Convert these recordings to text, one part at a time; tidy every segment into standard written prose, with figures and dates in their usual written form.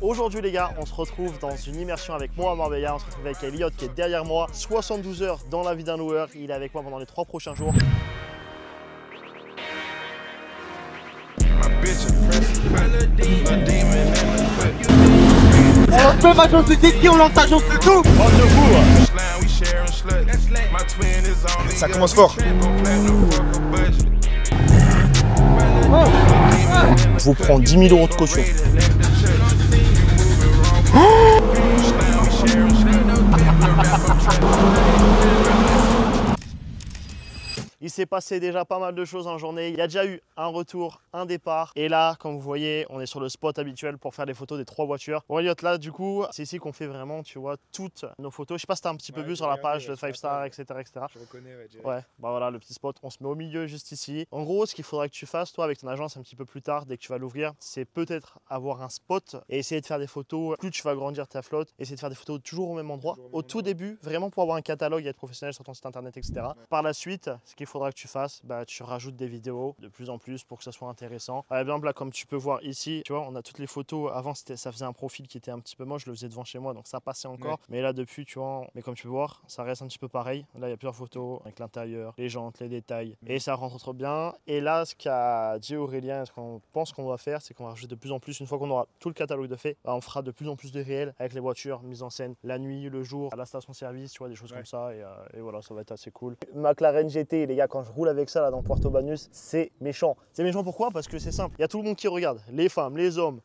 Aujourd'hui les gars, on se retrouve dans une immersion avec moi à Marbella. On se retrouve avec Elliot qui est derrière moi. 72 heures dans la vie d'un loueur. Il est avec moi pendant les 3 prochains jours. On fait ma chance de Titi, on lance sa chance de tout. Ça commence fort. Je vous prends 10 000 € de caution. Il s'est passé déjà pas mal de choses en journée. Il y a déjà eu un retour, un départ. Et là, comme vous voyez, on est sur le spot habituel pour faire les photos des 3 voitures. Bon, Elliot, là, du coup, c'est ici qu'on fait vraiment, tu vois, toutes nos photos. Je sais pas si t'as un petit peu vu sur la page de 5 Star, etc., etc. Je reconnais, ouais. Ouais, bah voilà, le petit spot. On se met au milieu, juste ici. En gros, ce qu'il faudra que tu fasses, toi, avec ton agence un petit peu plus tard, dès que tu vas l'ouvrir, c'est peut-être avoir un spot et essayer de faire des photos. Plus tu vas grandir ta flotte, essayer de faire des photos toujours au même endroit. Au tout début, vraiment pour avoir un catalogue et être professionnel sur ton site internet, etc. Ouais. Par la suite, ce qu'il faudra que tu fasses, bah, tu rajoutes des vidéos de plus en plus pour que ça soit intéressant. Par exemple, là, comme tu peux voir ici, tu vois, on a toutes les photos. Avant, ça faisait un profil qui était un petit peu moche, je le faisais devant chez moi, donc ça passait encore. Ouais. Mais là, depuis, tu vois, mais comme tu peux voir, ça reste un petit peu pareil. Là, il y a plusieurs photos avec l'intérieur, les jantes, les détails, et ça rentre trop bien. Et là, ce qu'a dit Aurélien, ce qu'on pense qu'on va faire, c'est qu'on va rajouter de plus en plus, une fois qu'on aura tout le catalogue de fait, bah, on fera de plus en plus de réels avec les voitures mises en scène la nuit, le jour, à la station-service, tu vois, des choses comme ça. Et voilà, ça va être assez cool. McLaren GT, les gars, quand je roule avec ça là dans Puerto Banús, c'est méchant. C'est méchant pourquoi? Parce que c'est simple. Il y a tout le monde qui regarde. Les femmes, les hommes,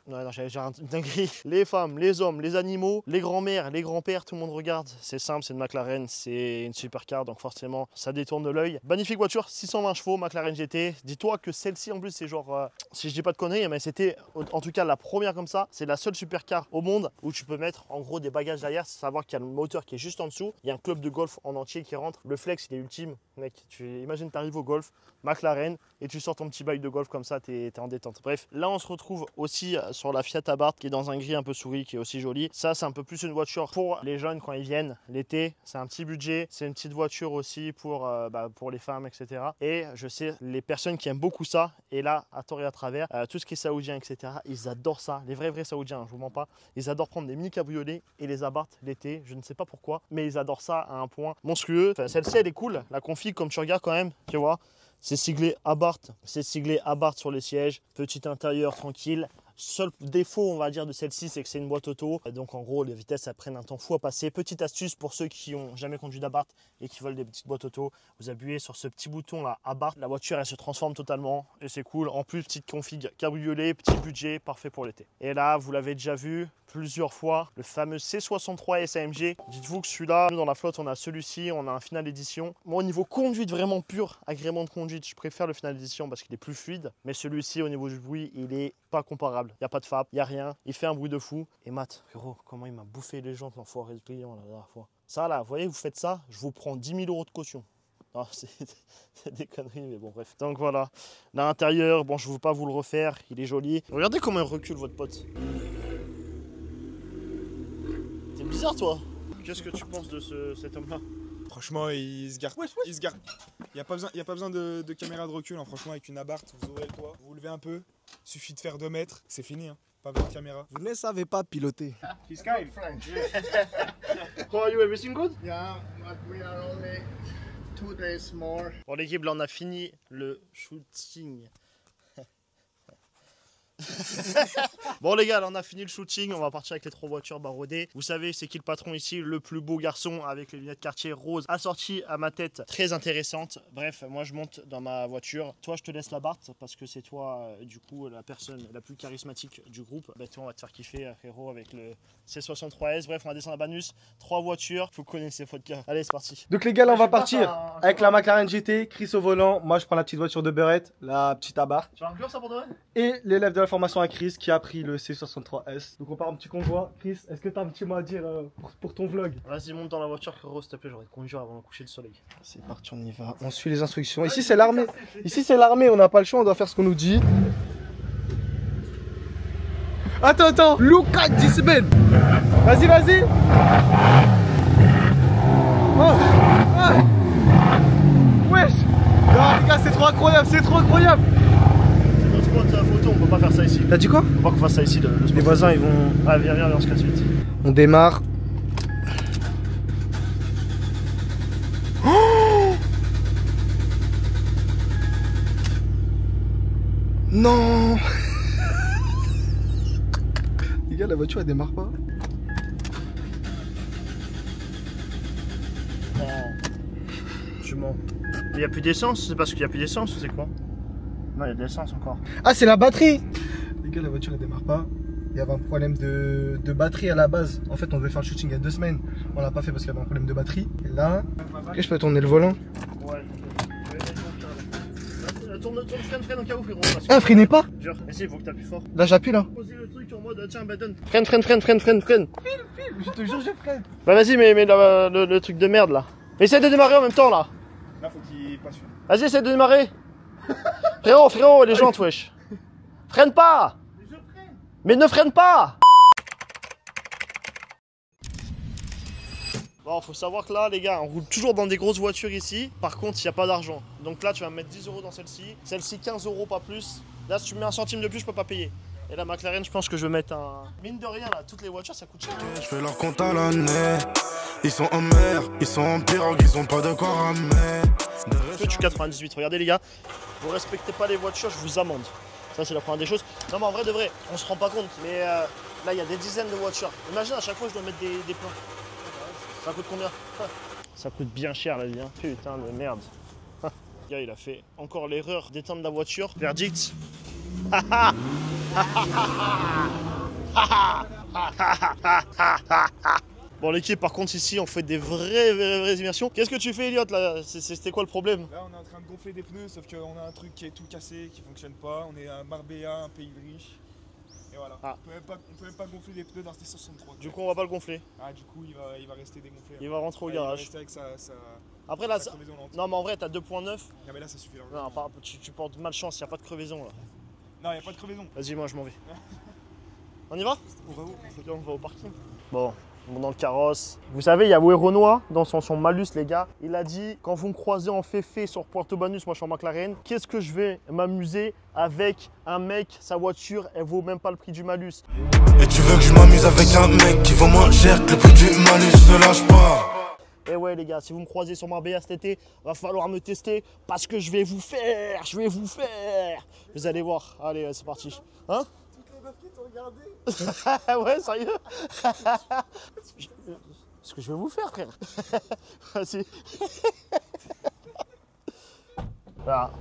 non, j'ai une dinguerie. Les femmes, les hommes, les animaux, les grands-mères, les grands-pères, tout le monde regarde. C'est simple, c'est une McLaren, c'est une supercar, donc forcément, ça détourne de l'œil. Magnifique voiture, 620 chevaux, McLaren GT. Dis-toi que celle-ci, en plus, c'est genre, si je dis pas de conneries, mais c'était en tout cas la première comme ça. C'est la seule supercar au monde où tu peux mettre en gros des bagages derrière. C'est savoir qu'il y a le moteur qui est juste en dessous. Il y a un club de golf en entier qui rentre. Le flex, il est ultime. Mec, imagine, tu arrives au golf, McLaren, et tu sors ton petit bike de golf comme ça, t'es en détente. Bref, là on se retrouve aussi sur la Fiat Abarth qui est dans un gris un peu souris, qui est aussi jolie. Ça, c'est un peu plus une voiture pour les jeunes quand ils viennent l'été. C'est un petit budget, c'est une petite voiture aussi pour les femmes, etc. Et je sais, les personnes qui aiment beaucoup ça, et là, à tort et à travers, tout ce qui est saoudien, etc., ils adorent ça. Les vrais saoudiens, hein, je vous mens pas, ils adorent prendre des mini cabriolets et les Abarth l'été. Je ne sais pas pourquoi, mais ils adorent ça à un point monstrueux. Enfin, celle-ci, elle est cool. La config, comme tu regardes quand même, tu vois, c'est siglé Abarth. C'est siglé Abarth sur les sièges. Petit intérieur tranquille. Seul défaut, on va dire, de celle-ci, c'est que c'est une boîte auto. Donc en gros, les vitesses, elles prennent un temps fou à passer. Petite astuce pour ceux qui n'ont jamais conduit d'Abarth et qui veulent des petites boîtes auto. Vous appuyez sur ce petit bouton là, Abarth. La voiture, elle se transforme totalement et c'est cool. En plus, petite config cabriolet, petit budget, parfait pour l'été. Et là, vous l'avez déjà vu plusieurs fois, le fameux C63 SAMG. Dites-vous que celui-là, nous dans la flotte, on a celui-ci, on a un final édition. Moi, au niveau conduite vraiment pur, agrément de conduite, je préfère le final édition parce qu'il est plus fluide. Mais celui-ci, au niveau du bruit, il est pas comparable. Il n'y a pas de fab, il n'y a rien. Il fait un bruit de fou. Et Matt, frérot, comment il m'a bouffé les jantes, l'enfoiré de client la dernière fois. Ça là, vous voyez, vous faites ça, je vous prends 10 000 € de caution. Ah, c'est des conneries, mais bon, bref. Donc voilà, l'intérieur, bon, je ne veux pas vous le refaire, il est joli. Regardez comment il recule, votre pote. T'es bizarre, toi. Qu'est-ce que tu penses de cet homme-là? Franchement, il se garde. Il se garde. Il n'y a pas besoin de caméra de recul. Hein. Franchement, avec une Abarth, vous ouvrez le toit, vous levez un peu. Suffit de faire 2 mètres, c'est fini. Hein. Pas besoin de caméra. Vous ne savez pas piloter. He's kind. French. How are you? Everything good? Yeah, but we are only 2 days more. Bon, l'équipe, là, on a fini le shooting. Bon les gars, là on a fini le shooting, on va partir avec les 3 voitures barodées. Vous savez c'est qui le patron ici, le plus beau garçon avec les lunettes Cartier rose assorties à ma tête, très intéressante. Bref, moi je monte dans ma voiture. Toi je te laisse la Barth parce que c'est toi du coup la personne la plus charismatique du groupe. Bah toi on va te faire kiffer frérot avec le C63S. Bref on va descendre à Banús, 3 voitures, vous connaissez votre gars. Allez c'est parti. Donc les gars là on va partir avec la McLaren GT, Chris au volant. Moi je prends la petite voiture de Beretta, la petite Abarth. Tu vas inclure ça pour de vrai? Et l'élève de la formation à Chris qui a pris le C63S. Donc on part en petit convoi. Chris, est-ce que tu as un petit mot à dire pour ton vlog? Vas-y monte dans la voiture frérot s'il te plaît, j'aurais de conduire avant le coucher du soleil. C'est parti, on y va. On suit les instructions. Ici c'est l'armée. Ici c'est l'armée, on n'a pas le choix, on doit faire ce qu'on nous dit. Attends, look at this man. Vas-y. Wesh. Non les gars, c'est trop incroyable, spot photo, on peut pas faire ça ici. T'as dit quoi? On peut pas qu'on fasse ça ici, le spot. Les voisins ils vont... Ah, viens, on se casse vite. On démarre. Oh non. Les gars, la voiture elle démarre pas. Oh. Tu mens. Il y a plus d'essence, c'est parce qu'il y a plus d'essence ou c'est quoi? Non, il y a de l'essence encore. Ah, c'est la batterie. Les gars, la voiture elle démarre pas. Il y avait un problème de batterie à la base. En fait, on devait faire le shooting il y a 2 semaines. On l'a pas fait parce qu'il y avait un problème de batterie. Et là, ok, je peux tourner le volant. Ouais. Tourne, freine au cas où, frérot. Ah, freinez pas. Jure, mais si, il faut que t'appuies fort. Là, j'appuie là. Poser le truc en mode tiens, button. Freine. Freine. Je te jure, je freine. Bah vas-y, mais le truc de merde là. Essaye de démarrer en même temps là. Là, faut qu'il passe. Vas-y, essaye de démarrer. Frérot, les jantes, wesh. Freine pas. Mais ne freine pas. Bon, faut savoir que là, les gars, on roule toujours dans des grosses voitures ici. Par contre, il n'y a pas d'argent. Donc là, tu vas me mettre 10 € dans celle-ci. Celle-ci, 15 €, pas plus. Là, si tu mets un centime de plus, je peux pas payer. Et la McLaren, je pense que je vais mettre un... Mine de rien, là, toutes les voitures, ça coûte cher. Je fais leur compte à l'année. Ils sont en mer, ils sont en pirogue, ils ont pas de quoi ramener. Que tu 98. Regardez, les gars, vous respectez pas les voitures, je vous amende. Ça, c'est la première des choses. Non, mais en vrai de vrai, on se rend pas compte. Mais là, il y a des dizaines de voitures. Imagine, à chaque fois, je dois mettre des plans. Ça coûte combien? Ça coûte bien cher, la vie. Hein. Putain de merde. Le gars, il a fait encore l'erreur d'éteindre la voiture. Verdict. Bon, l'équipe, par contre, ici, on fait des vraies immersions. Qu'est-ce que tu fais, Elliot, là? C'était quoi le problème? Là, on est en train de gonfler des pneus, sauf qu'on a un truc qui est tout cassé, qui fonctionne pas. On est à Marbella, un pays de riches. Et voilà. Ah. On peut même pas gonfler les pneus dans ce T63. Du coup, on va pas le gonfler. Ah, du coup, il va rester dégonflé. Il va rentrer au Il va garage. rester avec sa Après, là, crevaison lente. non, mais en vrai, t'as 2.9. Ah, mais là, ça suffit. Non, tu portes malchance, il n'y a pas de crevaison là. Non, il n'y a pas de crevaison. Vas-y, moi je m'en vais. On y va? On va où? On va au parking. Bon, on est dans le carrosse. Vous savez, il y a Wé Renoir dans son malus, les gars. Il a dit, quand vous me croisez en féfé sur Puerto Banús, moi je suis en McLaren, qu'est-ce que je vais m'amuser avec un mec, sa voiture, elle vaut même pas le prix du malus. Et tu veux que je m'amuse avec un mec qui vaut moins cher que le prix du malus, ne lâche pas. Et ouais les gars, si vous me croisez sur Marbella cet été, va falloir me tester parce que je vais vous faire. Vous allez voir. Allez, c'est parti. Hein? Toutes les meufs qui t'ont regardé. Ouais, sérieux? Ce que je vais vous faire, frère. Vas-y. Voilà.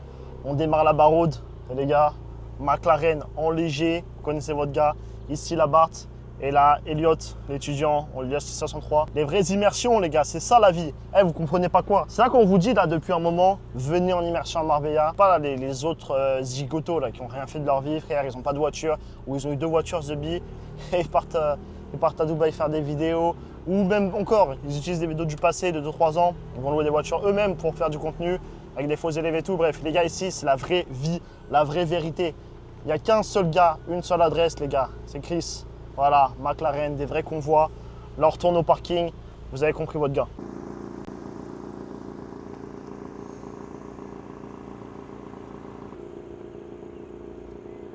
On démarre la baraude, les gars. McLaren en léger. Vous connaissez votre gars. Ici, la Barthes. Et là, Elliot, l'étudiant, on lui a 63. Les vraies immersions, les gars, c'est ça la vie. Eh, vous comprenez pas quoi? C'est ça qu'on vous dit là depuis un moment. Venez en immersion à Marbella. Pas là, les autres zigotos là qui ont rien fait de leur vie, frère. Ils ont pas de voiture ou ils ont eu 2 voitures The Bee et ils partent à Dubaï faire des vidéos. Ou même encore, ils utilisent des vidéos du passé de 2-3 ans. Ils vont louer des voitures eux-mêmes pour faire du contenu avec des faux élèves et tout. Bref, les gars, ici, c'est la vraie vie, la vraie vérité. Il n'y a qu'un seul gars, une seule adresse, les gars. C'est Chris. Voilà, McLaren, des vrais convois. Là, on retourne au parking. Vous avez compris votre gars.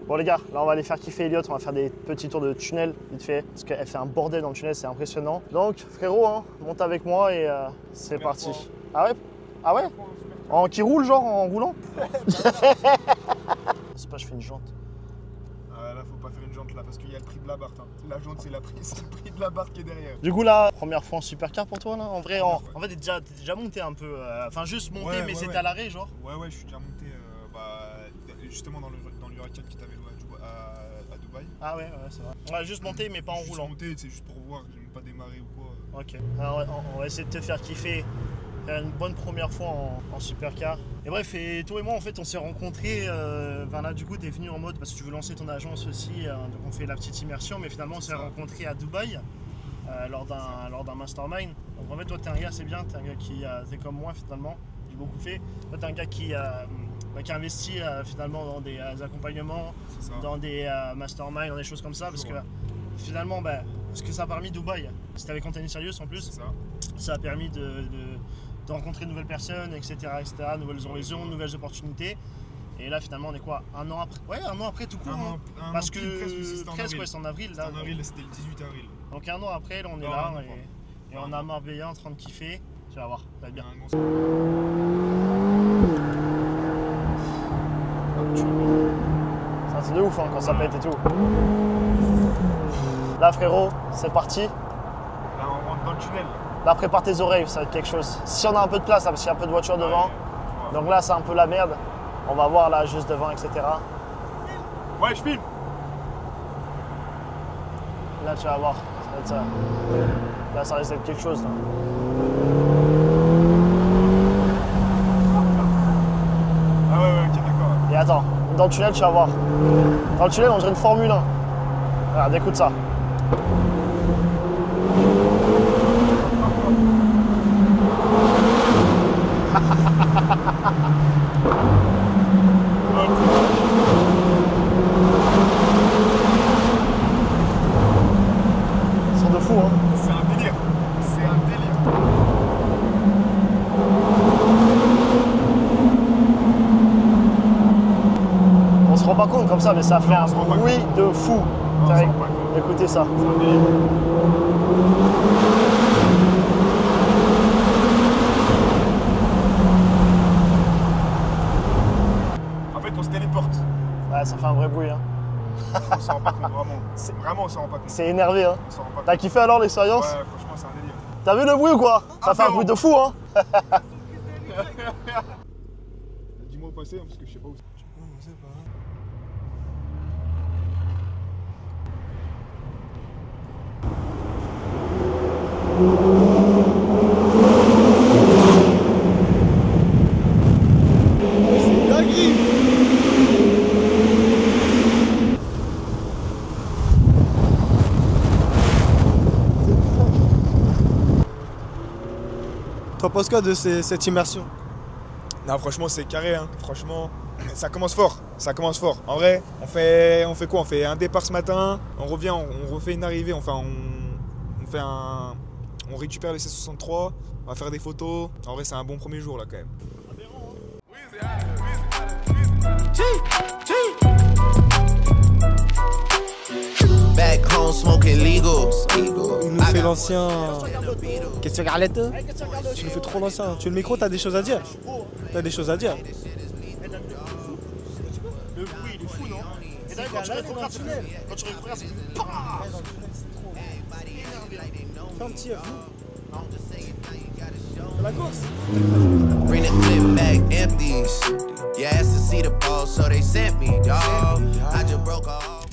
Bon les gars, là on va aller faire kiffer Elliot, on va faire des petits tours de tunnel vite fait, parce qu'elle fait un bordel dans le tunnel, c'est impressionnant. Donc frérot, hein, monte avec moi et c'est parti. Ah ouais? Ah ouais? Qui roule genre en roulant? C'est pas je fais une jante. Là, faut pas faire une jante là parce qu'il y a le prix de la Barthes. Hein. La jante, c'est le prix de la Barthes qui est derrière. Du coup là, première fois en supercar pour toi là? En vrai, en fait t'es déjà monté un peu, enfin juste monté Ouais, mais ouais, c'était ouais. à l'arrêt genre? Ouais, je suis déjà monté justement dans l'Huracan qui t'avait loué à Dubaï. Ah ouais, c'est vrai. On va juste monter mais pas en roulant. Monté, c'est juste pour voir, j'aime pas démarrer ou quoi. Ok, alors on va essayer de te faire kiffer, faire une bonne première fois en supercar. Et bref, et toi et moi en fait on s'est rencontrés, là du coup t'es venu en mode parce que tu veux lancer ton agence aussi, donc on fait la petite immersion, mais finalement on s'est rencontrés à Dubaï lors d'un mastermind. Donc en fait toi t'es un gars, c'est bien, t'es un gars qui t'es comme moi finalement, j'ai beaucoup fait. Toi t'es un gars qui investit finalement dans des accompagnements, dans des masterminds, dans des choses comme ça, parce que finalement ce que ça a permis Dubaï, c'était avec Anthony Sirius en plus, ça a permis de rencontrer de nouvelles personnes, etc., nouvelles horizons, nouvelles opportunités. Et là finalement on est quoi, un an après? Ouais, un an après tout court. Un Parce an pile, que presque ouais, c'est en avril là. En avril, c'était le 18 avril. Donc un an après, là on est Non, là non, et on a Marbella en train de kiffer. Tu vas voir, ça va être bien. C'est un truc de ouf hein, quand ça pète et tout. Là frérot, c'est parti. Là on rentre dans le tunnel. Là prépare tes oreilles, ça va être quelque chose. Si on a un peu de place là, parce qu'il y a un peu de voitures devant. Donc là c'est un peu la merde. On va voir là juste devant, etc. Ouais, je filme. Là tu vas voir, ça va être ça. Là ça risque d'être quelque chose là. Ah ouais, ok, d'accord. Et attends, dans le tunnel tu vas voir. Dans le tunnel on dirait une Formule 1. Regarde, écoute ça. Ils sont de fou hein. C'est un délire. C'est un délire. On se rend pas compte comme ça, mais ça fait un bruit de fou. Écoutez ça. En fait, on se téléporte. Ouais, ça fait un vrai bruit. Hein. On s'en rend pas compte vraiment. Vraiment, on s'en rend pas compte. C'est énervé. Hein. On s'en rend pas T'as compte. kiffé alors l'expérience? Ouais, franchement, c'est un délire. T'as vu le bruit ou quoi? Ça fait un bruit de fou. Hein. Dis-moi où passer, hein, parce que je sais pas où c'est. Tu peux commencer par là. T'en penses quoi de cette immersion? Non, franchement, c'est carré. Hein. Franchement, ça commence fort. Ça commence fort. En vrai, on fait quoi? On fait un départ ce matin, on revient, on refait une arrivée. Enfin, on récupère les C63, on va faire des photos. En vrai, c'est un bon premier jour là quand même. Back home smoking legal. Il nous fait l'ancien. Qu'est-ce que tu regardes? Tu nous fais trop l'ancien. Tu veux le micro, t'as des choses à dire? T'as des choses à dire? Le bruit il est fou non? Et là quand tu rétrogrades, c'est Fais un petit F. La course. Bring the clip back empties. You asked to see the ball, so they sent me, dog. I just broke off.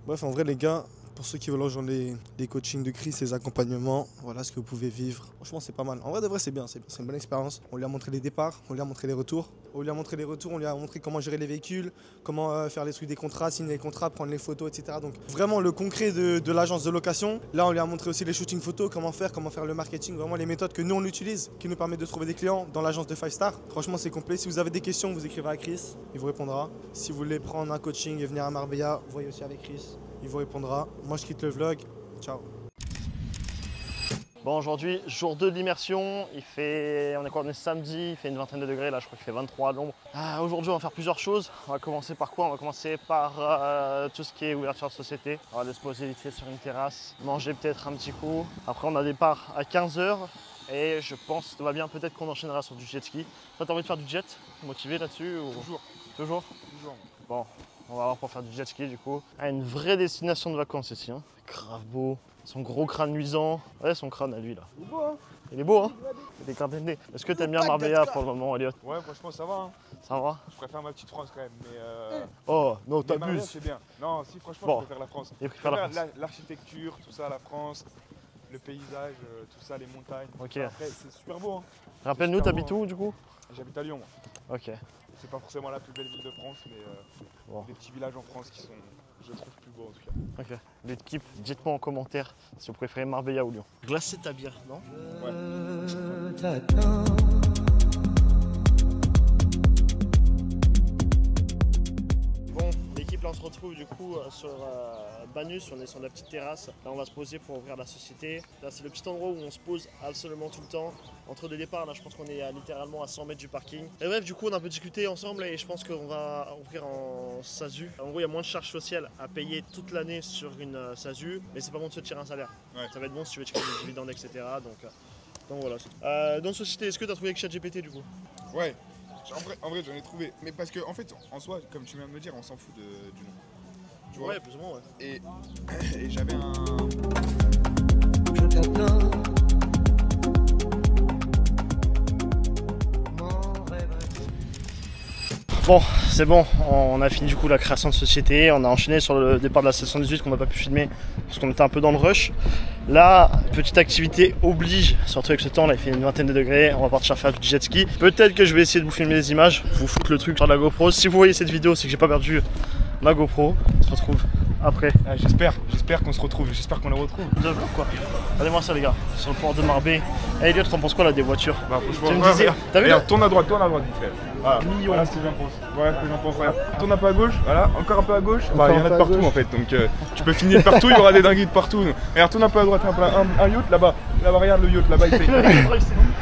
Bref, en vrai, les gars, pour ceux qui veulent rejoindre les coachings de Chris, les accompagnements, voilà ce que vous pouvez vivre. Franchement, c'est pas mal. En vrai, de vrai, c'est bien. C'est une bonne expérience. On lui a montré les départs, on lui a montré les retours. On lui a montré les retours, on lui a montré comment gérer les véhicules, comment faire les trucs des contrats, signer les contrats, prendre les photos, etc. Donc, vraiment le concret de l'agence de location. Là, on lui a montré aussi les shootings photos, comment faire le marketing, vraiment les méthodes que nous, on utilise, qui nous permettent de trouver des clients dans l'agence de 5 Star. Franchement, c'est complet. Si vous avez des questions, vous écrivez à Chris, il vous répondra. Si vous voulez prendre un coaching et venir à Marbella, vous voyez aussi avec Chris. Il vous répondra. Moi, je quitte le vlog. Ciao. Bon, aujourd'hui, jour 2 de l'immersion. On est samedi, il fait une vingtaine de degrés. Là, je crois qu'il fait 23 à l'ombre. Aujourd'hui, on va faire plusieurs choses. On va commencer par quoi? On va commencer par tout ce qui est ouverture de société. On va aller se poser vite fait sur une terrasse, manger peut-être un petit coup. Après, on a départ à 15 h. Et je pense que tout va bien. Peut-être qu'on enchaînera sur du jet ski. Toi, t'as envie de faire du jet? Motivé là-dessus ou... Toujours. Toujours? Toujours. Bon. On va voir pour faire du jet ski du coup. Une vraie destination de vacances ici. Hein. Grave beau. Son gros crâne luisant. Ouais, son crâne à lui là. Il est beau, hein? Il est beau, hein? Il est gardé de nez. Est-ce que t'aimes bien Marbella pour le moment, Elliot? Ouais, franchement, ça va. Hein. Ça va? Je préfère ma petite France quand même. Mais Oh, non, mais Marbella, t'abuses. c'est bien. Non, si, franchement, Bon. je préfère la France. Il préfère la France. L'architecture, tout ça, la France, le paysage, tout ça, les montagnes. Ok. Après, c'est super beau. Hein. Rappelle-nous, super t'habites beau, où du coup? J'habite à Lyon. Moi. Ok. C'est pas forcément la plus belle ville de France, mais Bon. des petits villages en France qui sont, je trouve, plus beaux en tout cas. Ok. L'équipe, dites-moi en commentaire si vous préférez Marbella ou Lyon. Glacez ta bière, non? Ouais. Bon, l'équipe là on se retrouve du coup sur Banus, on est sur la petite terrasse. Là on va se poser pour ouvrir la société. Là c'est le petit endroit où on se pose absolument tout le temps. Entre deux départs, là je pense qu'on est littéralement à 100 mètres du parking. Et bref, du coup on a un peu discuté ensemble et je pense qu'on va ouvrir en SASU. En gros il y a moins de charges sociales à payer toute l'année sur une SASU, mais c'est pas bon de se tirer un salaire. Ouais. Ça va être bon si tu veux tirer des dividendes, etc. Donc voilà. Dans société, est-ce que tu as trouvé avec ChatGPT du coup? Ouais. En vrai, j'en ai trouvé. Mais parce que, en fait, en soi, comme tu viens de me dire, on s'en fout du nom. Tu vois? Ouais, plus ou moins, ouais. Et j'avais un. Bon, c'est bon, on a fini du coup la création de société, on a enchaîné sur le départ de la session 18 qu'on n'a pas pu filmer parce qu'on était un peu dans le rush. Là, petite activité oblige, surtout avec ce temps, là il fait une vingtaine de degrés, on va partir faire du jet ski. Peut-être que je vais essayer de vous filmer des images, vous foutre le truc sur la GoPro. Si vous voyez cette vidéo, c'est que j'ai pas perdu ma GoPro. On se retrouve après. Ah, j'espère qu'on se retrouve, j'espère qu'on les retrouve. De quoi? Regardez-moi ça les gars, sur le port de Marbais. Hey Elliot, t'en penses quoi là des voitures? Bah franchement, tu me disais, t'as vu? Regarde, tourne à droite vite fait. Voilà, voilà ce que j'en pense. Ouais, ce que j'en pense, regarde. Tourne un peu à gauche, voilà, encore un peu à gauche. Bah, il y en a de partout en fait, donc tu peux finir partout, il y aura des dingueries de partout. Regarde, tourne un peu à droite, un yacht là-bas, regarde le yacht là-bas, il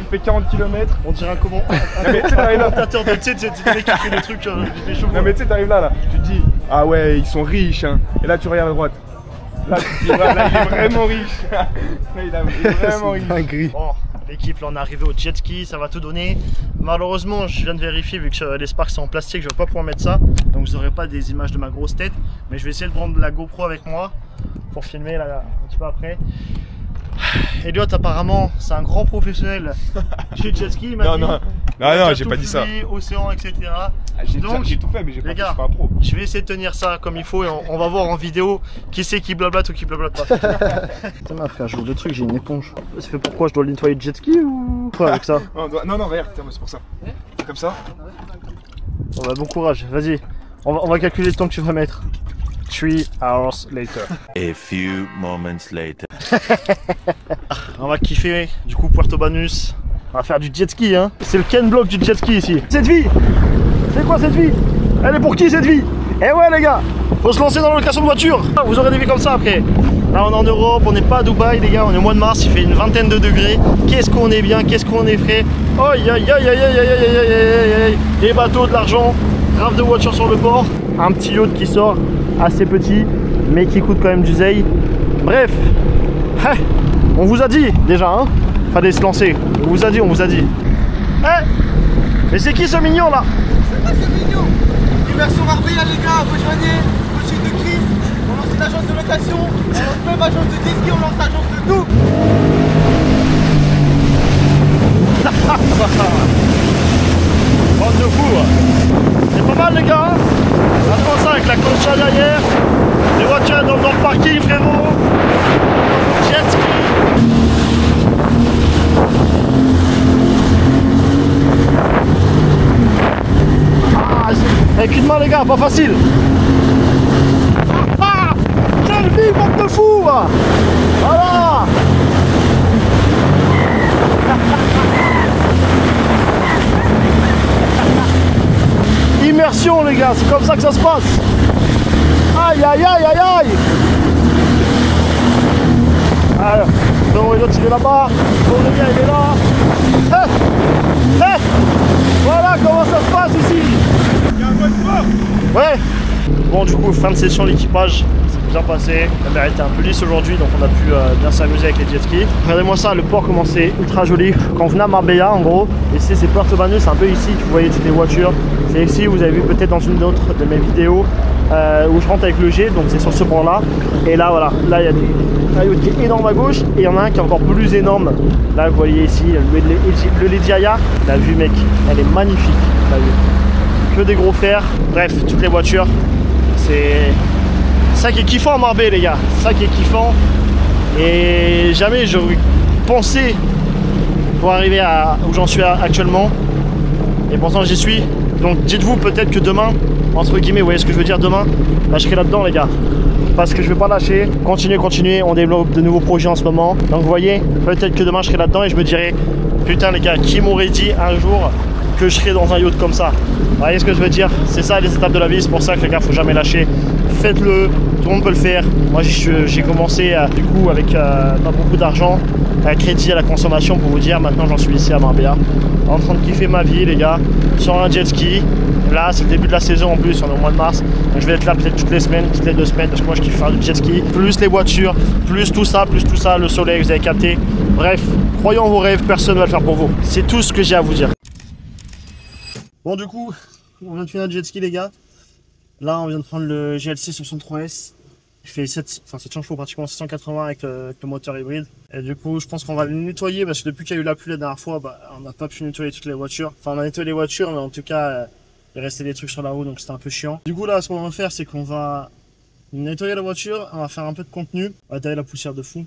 fait 40 km. On dirait un comment? Mais tu sais, t'arrives là. Tu sais, des mecs qui font des trucs, des chevaux. Non, mais tu sais, t'arrives là, tu te dis, ah ouais, ils sont riches, hein. Et là, tu regardes à droite. Là, tu te dis, là, il est vraiment riche. Là, il est vraiment riche. Bon, l'équipe, là, on est arrivé au jet ski, ça va tout donner. Malheureusement, je viens de vérifier, vu que les Sparks sont en plastique, je vais pas pouvoir mettre ça. Donc, vous n'aurez pas des images de ma grosse tête. Mais je vais essayer de prendre la GoPro avec moi pour filmer là, un petit peu après. Elliot, apparemment, c'est un grand professionnel du jet ski. Non, j'ai pas dit ça. Océan, etc. Donc, j'ai tout fait, mais j'ai pas, gars, pas pro. Je vais essayer de tenir ça comme il faut et on va voir en vidéo qui c'est qui blablate ou qui blablate pas. Putain, ma frère, j'ouvre le truc, j'ai une éponge. C'est fait pourquoi? Je dois le nettoyer de jet ski ou quoi avec ça? Non, regarde, c'est pour ça. C'est comme ça. Bon, bah, bon courage, vas-y. On va calculer le temps que tu vas mettre. 3 hours later. A few moments later. On va kiffer du coup Puerto Banus. On va faire du jet ski, hein. C'est le Ken Block du jet ski ici. Cette vie, c'est quoi cette vie? Elle est pour qui cette vie? Eh ouais les gars, faut se lancer dans la location de voiture. Vous aurez des vies comme ça après. Là on est en Europe, on n'est pas à Dubaï les gars, on est au mois de mars, il fait une vingtaine de degrés. Qu'est-ce qu'on est bien, qu'est-ce qu'on est frais. Aïe aïe aïe aïe aïe aïe aïe aïe aïe. Des bateaux, de l'argent, grave de voitures sur le port. Un petit yacht qui sort, assez petit, mais qui coûte quand même du zeille. Bref, on vous a dit déjà, hein. Fallait se lancer, on vous a dit. Mais c'est qui ce mignon là? C'est quoi ce mignon? Immersion Marbella les gars, rejoignez, coaching de Chris, on lance une agence de location, on lance même agence de jet ski, on lance agence de tout. Bande de fous. C'est pas mal les gars, hein. On prend ça avec la concha derrière, les voitures dans le parking frérot, jet ski. Avec une main les gars, pas facile. Quelle vie, bande de fous. Voilà. Immersion les gars, c'est comme ça que ça se passe. Aïe aïe aïe aïe aïe. Alors, donc l'autre il est là-bas, Aurélien il est là. Voilà comment ça se passe ici. Ouais. Bon du coup fin de session l'équipage, c'est bien passé. La mer était un peu lisse aujourd'hui donc on a pu bien s'amuser avec les jet skis. Regardez-moi ça, le port comment c'est ultra joli. Quand on venait à Marbella en gros, ici c'est Puerto Banus, c'est un peu ici, vous voyez toutes les voitures. C'est ici, vous avez vu peut-être dans une autre de mes vidéos où je rentre avec le G, donc c'est sur ce port là. Et là voilà, là il y a un yacht qui est énorme à gauche et il y en a un qui est encore plus énorme. Là vous voyez ici le Lady Aya. La vue mec, elle est magnifique la vue. Que des gros fers, bref, toutes les voitures. C'est ça qui est kiffant à Marbella les gars, ça qui est kiffant. Et jamais j'aurais pensé pour arriver à où j'en suis actuellement. Et pourtant j'y suis. Donc dites-vous peut-être que demain, entre guillemets, vous voyez ce que je veux dire demain, bah, je serai là-dedans les gars. Parce que je vais pas lâcher, continuer, on développe de nouveaux projets en ce moment. Donc vous voyez, peut-être que demain je serai là-dedans et je me dirai, putain les gars, qui m'aurait dit un jour que je serai dans un yacht comme ça. Vous voyez ce que je veux dire? C'est ça les étapes de la vie, c'est pour ça que les gars, faut jamais lâcher. Faites-le, tout le monde peut le faire. Moi j'ai commencé du coup avec pas beaucoup d'argent, un crédit à la consommation pour vous dire. Maintenant j'en suis ici à Marbella, en train de kiffer ma vie les gars, sur un jet ski. Là c'est le début de la saison en plus, on est au mois de mars. Donc je vais être là peut-être toutes les semaines, toutes les 2 semaines, parce que moi je kiffe faire du jet ski. Plus les voitures, plus tout ça, le soleil, vous avez capté. Bref, croyez en vos rêves, personne ne va le faire pour vous. C'est tout ce que j'ai à vous dire. Bon du coup, on vient de finir le jet ski les gars. Là on vient de prendre le GLC 63S. Je fais 700 chevaux, pratiquement 680 avec le moteur hybride. Et du coup je pense qu'on va le nettoyer parce que depuis qu'il y a eu la pluie la dernière fois, on n'a pas pu nettoyer toutes les voitures. Enfin on a nettoyé les voitures mais en tout cas il restait des trucs sur la route donc c'était un peu chiant. Du coup là ce qu'on va faire c'est qu'on va nettoyer la voiture, on va faire un peu de contenu. On va tailler la poussière de fou.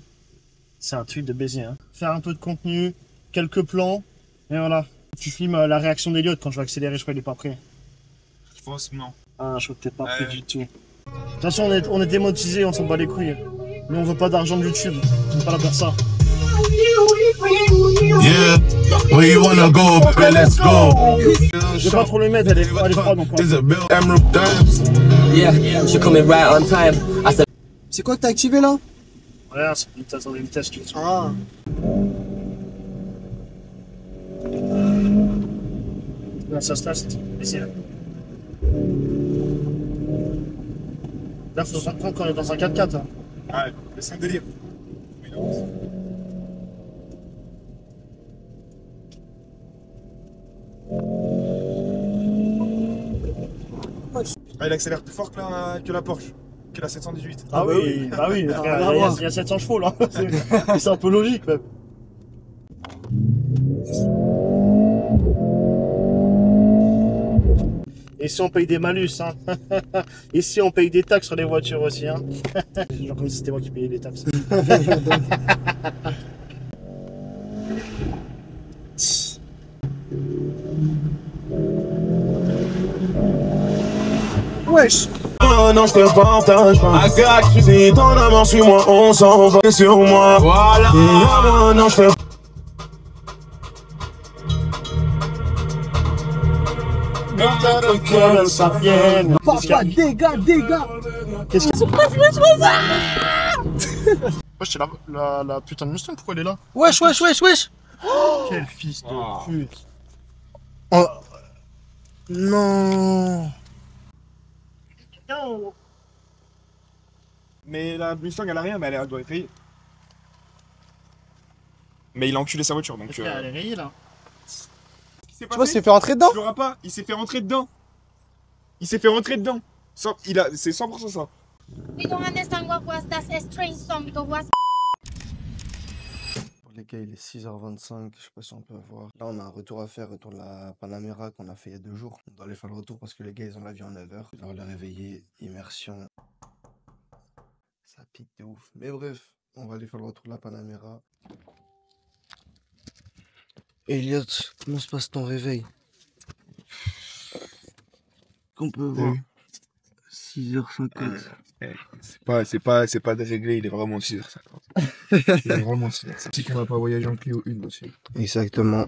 C'est un truc de baiser hein. Faire un peu de contenu, quelques plans et voilà. Tu filmes la réaction d'Eliott quand je vais accélérer, je crois qu'il est pas prêt. Je pense non. Ah, je crois que t'es pas prêt du tout. De toute façon, on est démonétisé, on s'en bat les couilles. Mais on veut pas d'argent de YouTube, on veut pas la faire ça. Yeah, where you wanna go, baby, let's go. Je vais pas trop le mettre, elle est froide donc. Yeah, she coming right on time. C'est quoi que t'as activé là? Regarde, c'est une vitesse, des vitesses qui sont. Ah. Là, ça se passe, ici là. Là, faut se comprendre qu'on est dans un 4x4. Hein. Ouais, c'est un délire. Ah, il accélère plus fort que la Porsche, que la 718. Ah oui, bah oui, il y a 700 chevaux là. C'est un peu logique même. Ici on paye des malus, hein. Ici on paye des taxes sur les voitures aussi, hein. Genre comme si c'était moi qui payais les taxes. Wesh. Oh non, je te partage pas. I got you. Si ton amour suis-moi, on s'en va sur moi. Voilà. Oh non, je te Papa, dégâts. Qu'est-ce que c'est? Wesh, c'est la putain de Mustang, pourquoi elle est là? Wesh. Quel fils de pute. Oh. Non. Mais la Mustang elle a rien, mais elle doit être rayée. Mais il a enculé sa voiture donc. Elle est rayée là. Tu vois, il s'est fait rentrer dedans. Je l'aurai pas, il s'est fait rentrer dedans. C'est 100%, ça. We don't understand what was that strange song because was. Les gars, il est 6h25, je sais pas si on peut voir. Là, on a un retour à faire, retour de la Panamera qu'on a fait il y a 2 jours. On doit aller faire le retour parce que les gars, ils ont l'avion à 9h. On va les réveiller, immersion. Ça pique de ouf. Mais bref, on va aller faire le retour de la Panamera. Eliott, comment se passe ton réveil? Qu'on peut voir 6h50. C'est pas déréglé, il est vraiment 6h50. Il est vraiment 6h50. C'est qu'on va pas voyager en Clio 1 aussi. Exactement.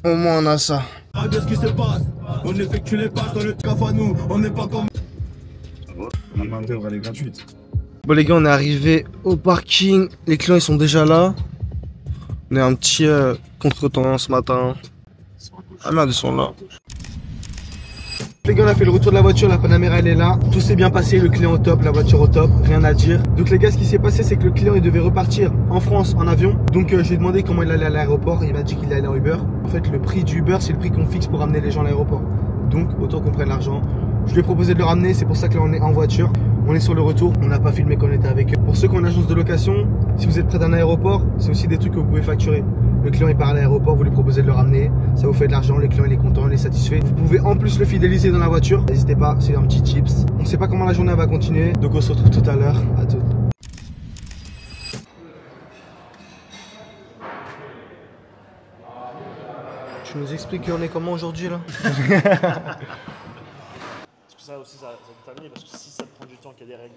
Au moins on a ça. Qu'est-ce qui se passe? On effectue les passes dans le caf à nous. On n'est pas comme. La main d'œuvre elle est gratuite. Bon les gars, on est arrivé au parking. Les clients ils sont déjà là. On a un petit contre-temps ce matin. Ah merde, ils sont là. Les gars, on a fait le retour de la voiture, la Panamera elle est là. Tout s'est bien passé, le client au top, la voiture au top, rien à dire. Donc les gars, ce qui s'est passé, c'est que le client il devait repartir en France en avion. Donc je lui ai demandé comment il allait à l'aéroport. Il m'a dit qu'il allait en Uber. En fait, le prix du Uber, c'est le prix qu'on fixe pour ramener les gens à l'aéroport. Donc autant qu'on prenne l'argent. Je lui ai proposé de le ramener, c'est pour ça que là on est en voiture. On est sur le retour, on n'a pas filmé qu'on était avec eux. Pour ceux qui ont une agence de location, si vous êtes près d'un aéroport, c'est aussi des trucs que vous pouvez facturer. Le client il part à l'aéroport, vous lui proposez de le ramener, ça vous fait de l'argent, le client il est content, il est satisfait. Vous pouvez en plus le fidéliser dans la voiture, n'hésitez pas, c'est un petit tips. On ne sait pas comment la journée va continuer, donc on se retrouve tout à l'heure, à tout. Tu nous expliques qu'on est comment aujourd'hui là? Parce que ça aussi ça détermine, parce que si ça te prend du temps qu'il y a des règles.